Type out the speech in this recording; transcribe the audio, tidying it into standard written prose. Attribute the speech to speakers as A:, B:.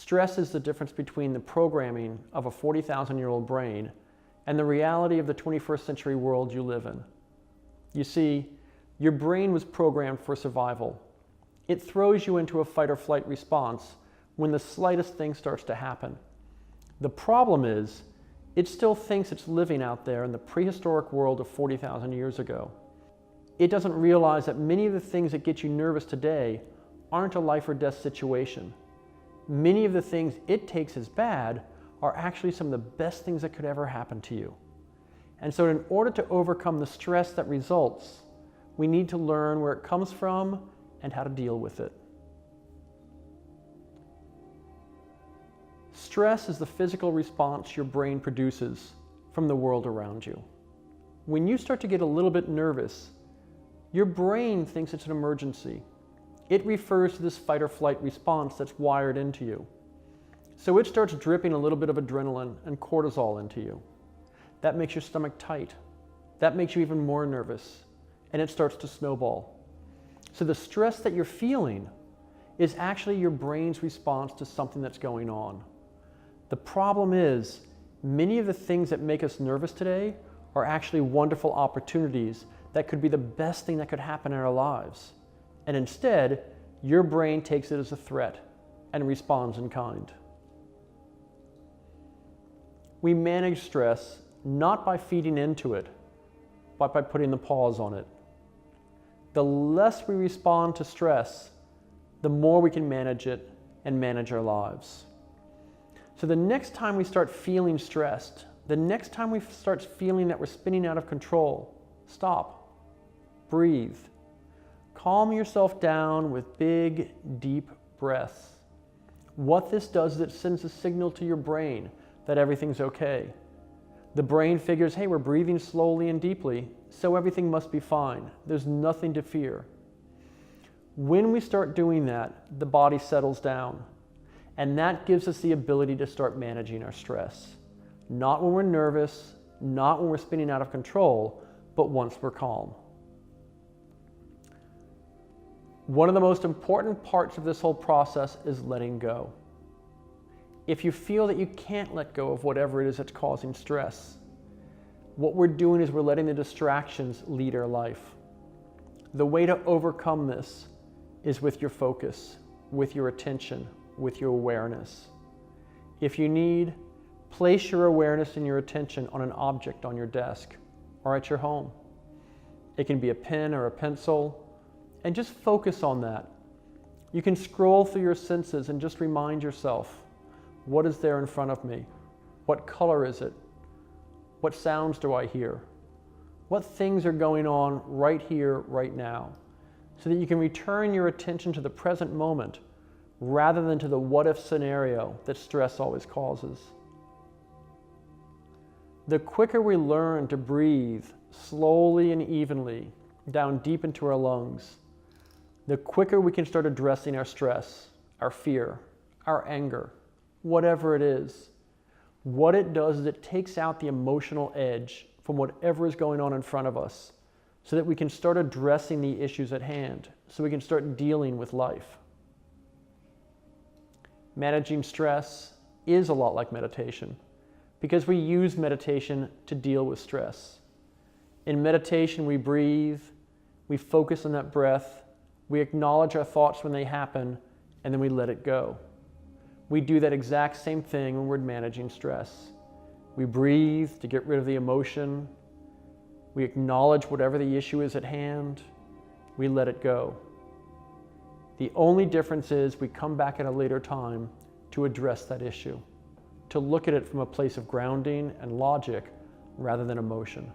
A: Stress is the difference between the programming of a 40,000-year-old brain and the reality of the 21st century world you live in. You see, your brain was programmed for survival. It throws you into a fight or flight response when the slightest thing starts to happen. The problem is, it still thinks it's living out there in the prehistoric world of 40,000 years ago. It doesn't realize that many of the things that get you nervous today aren't a life or death situation. Many of the things it takes as bad are actually some of the best things that could ever happen to you. And so in order to overcome the stress that results, we need to learn where it comes from and how to deal with it. Stress is the physical response your brain produces from the world around you. When you start to get a little bit nervous, your brain thinks it's an emergency. It refers to this fight or flight response that's wired into you. So it starts dripping a little bit of adrenaline and cortisol into you. That makes your stomach tight. That makes you even more nervous, and it starts to snowball. So the stress that you're feeling is actually your brain's response to something that's going on. The problem is, many of the things that make us nervous today are actually wonderful opportunities that could be the best thing that could happen in our lives. And instead, your brain takes it as a threat and responds in kind. We manage stress not by feeding into it, but by putting the pause on it. The less we respond to stress, the more we can manage it and manage our lives. So the next time we start feeling stressed, the next time we start feeling that we're spinning out of control, stop, breathe. Calm yourself down with big, deep breaths. What this does is it sends a signal to your brain that everything's okay. The brain figures, hey, we're breathing slowly and deeply, so everything must be fine. There's nothing to fear. When we start doing that, the body settles down, and that gives us the ability to start managing our stress. Not when we're nervous, not when we're spinning out of control, but once we're calm. One of the most important parts of this whole process is letting go. If you feel that you can't let go of whatever it is that's causing stress, what we're doing is we're letting the distractions lead our life. The way to overcome this is with your focus, with your attention, with your awareness. If you need, place your awareness and your attention on an object on your desk or at your home. It can be a pen or a pencil, and just focus on that. You can scroll through your senses and just remind yourself, what is there in front of me? What color is it? What sounds do I hear? What things are going on right here, right now? So that you can return your attention to the present moment rather than to the what-if scenario that stress always causes. The quicker we learn to breathe slowly and evenly down deep into our lungs, the quicker we can start addressing our stress, our fear, our anger, whatever it is. What it does is it takes out the emotional edge from whatever is going on in front of us so that we can start addressing the issues at hand, so we can start dealing with life. Managing stress is a lot like meditation because we use meditation to deal with stress. In meditation, we breathe, we focus on that breath, we acknowledge our thoughts when they happen, and then we let it go. We do that exact same thing when we're managing stress. We breathe to get rid of the emotion. We acknowledge whatever the issue is at hand. We let it go. The only difference is we come back at a later time to address that issue, to look at it from a place of grounding and logic rather than emotion.